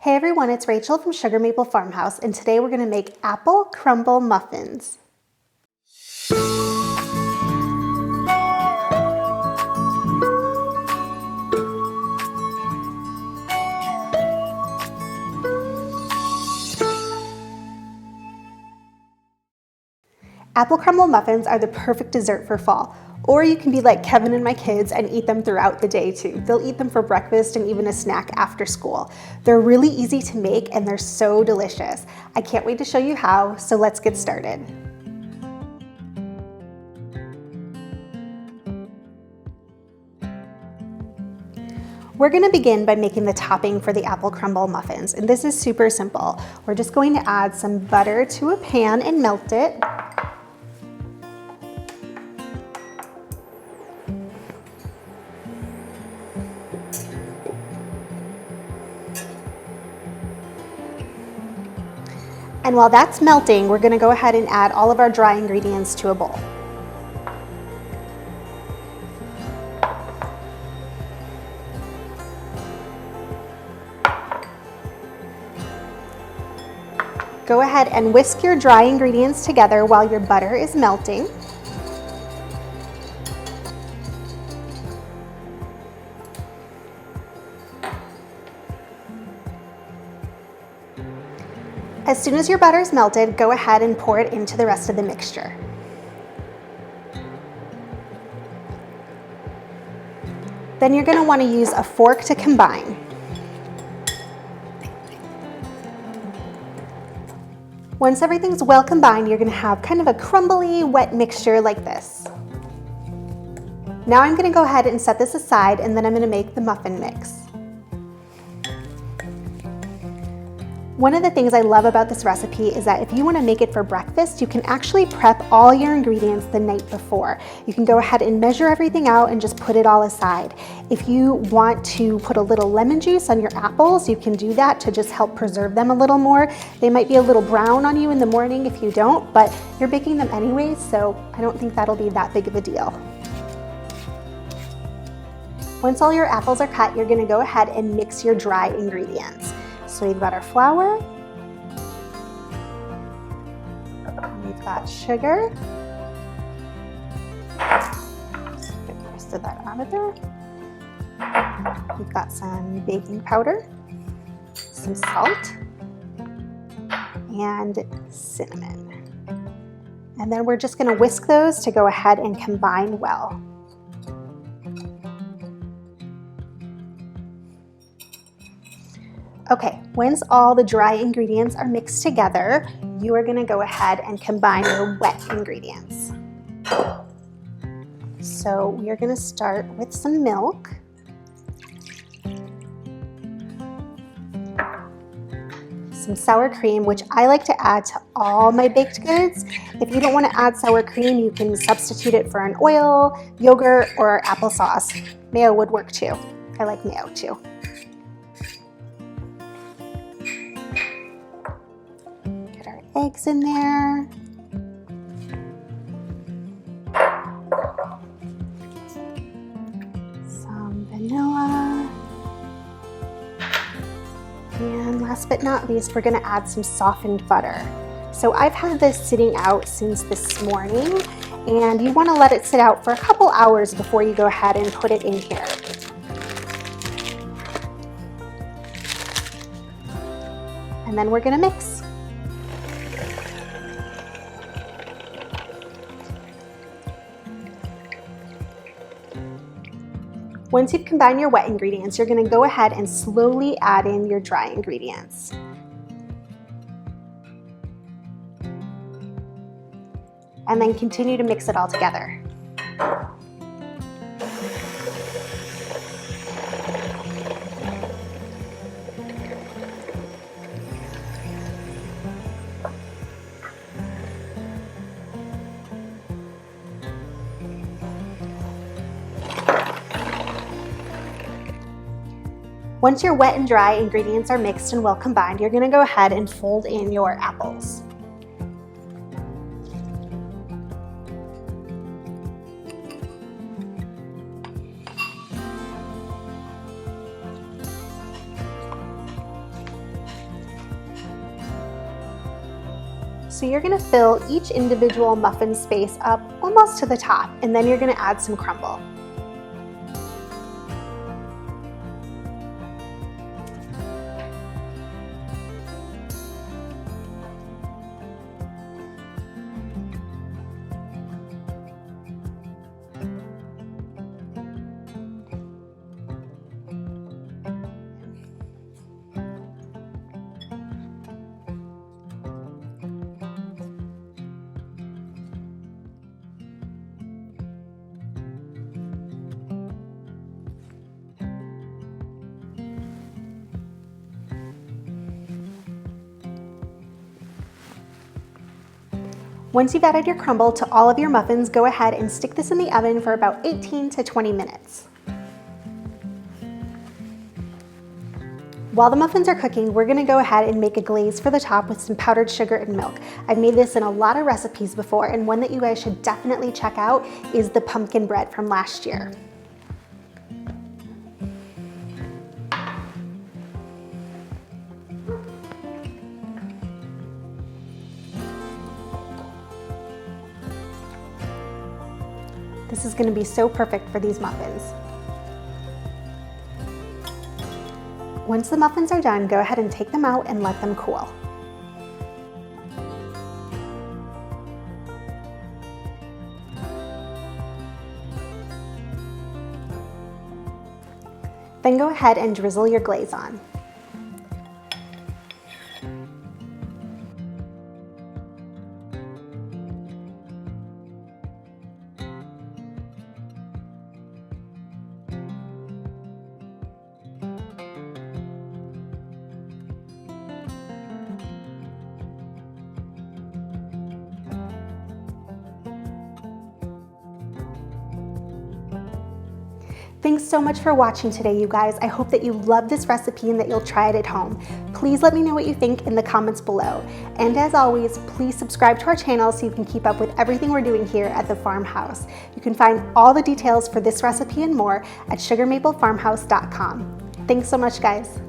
Hey everyone, it's Rachel from Sugar Maple Farmhouse, and today we're going to make apple crumble muffins. Apple crumble muffins are the perfect dessert for fall, or you can be like Kevin and my kids and eat them throughout the day too. They'll eat them for breakfast and even a snack after school. They're really easy to make and they're so delicious. I can't wait to show you how, so let's get started. We're going to begin by making the topping for the apple crumble muffins, and this is super simple. We're just going to add some butter to a pan and melt it. And while that's melting, we're going to go ahead and add all of our dry ingredients to a bowl. Go ahead and whisk your dry ingredients together while your butter is melting. As soon as your butter is melted, go ahead and pour it into the rest of the mixture. Then you're going to want to use a fork to combine. Once everything's well combined, you're going to have kind of a crumbly, wet mixture like this. Now I'm going to go ahead and set this aside, and then I'm going to make the muffin mix. One of the things I love about this recipe is that if you want to make it for breakfast, you can actually prep all your ingredients the night before. You can go ahead and measure everything out and just put it all aside. If you want to put a little lemon juice on your apples, you can do that to just help preserve them a little more. They might be a little brown on you in the morning if you don't, but you're baking them anyways, so I don't think that'll be that big of a deal. Once all your apples are cut, you're going to go ahead and mix your dry ingredients. So we've got our flour, we've got sugar, just get the rest of that out of there. We've got some baking powder, some salt, and cinnamon. And then we're just going to whisk those to go ahead and combine well. Okay, once all the dry ingredients are mixed together, you are going to go ahead and combine your wet ingredients. So we are going to start with some milk. Some sour cream, which I like to add to all my baked goods. If you don't want to add sour cream, you can substitute it for an oil, yogurt, or applesauce. Mayo would work too. I like mayo too. Eggs in there. Some vanilla. And last but not least, we're going to add some softened butter. So I've had this sitting out since this morning, and you want to let it sit out for a couple hours before you go ahead and put it in here. And then we're going to mix. Once you've combined your wet ingredients, you're going to go ahead and slowly add in your dry ingredients. And then continue to mix it all together. Once your wet and dry ingredients are mixed and well combined, you're going to go ahead and fold in your apples. So you're gonna fill each individual muffin space up almost to the top, and then you're gonna add some crumble. Once you've added your crumble to all of your muffins, go ahead and stick this in the oven for about 18 to 20 minutes. While the muffins are cooking, we're gonna go ahead and make a glaze for the top with some powdered sugar and milk. I've made this in a lot of recipes before, and one that you guys should definitely check out is the pumpkin bread from last year. This is going to be so perfect for these muffins. Once the muffins are done, go ahead and take them out and let them cool. Then go ahead and drizzle your glaze on. Thanks so much for watching today, you guys. I hope that you love this recipe and that you'll try it at home. Please let me know what you think in the comments below. And as always, please subscribe to our channel so you can keep up with everything we're doing here at the Farmhouse. You can find all the details for this recipe and more at sugarmaplefarmhouse.com. Thanks so much, guys.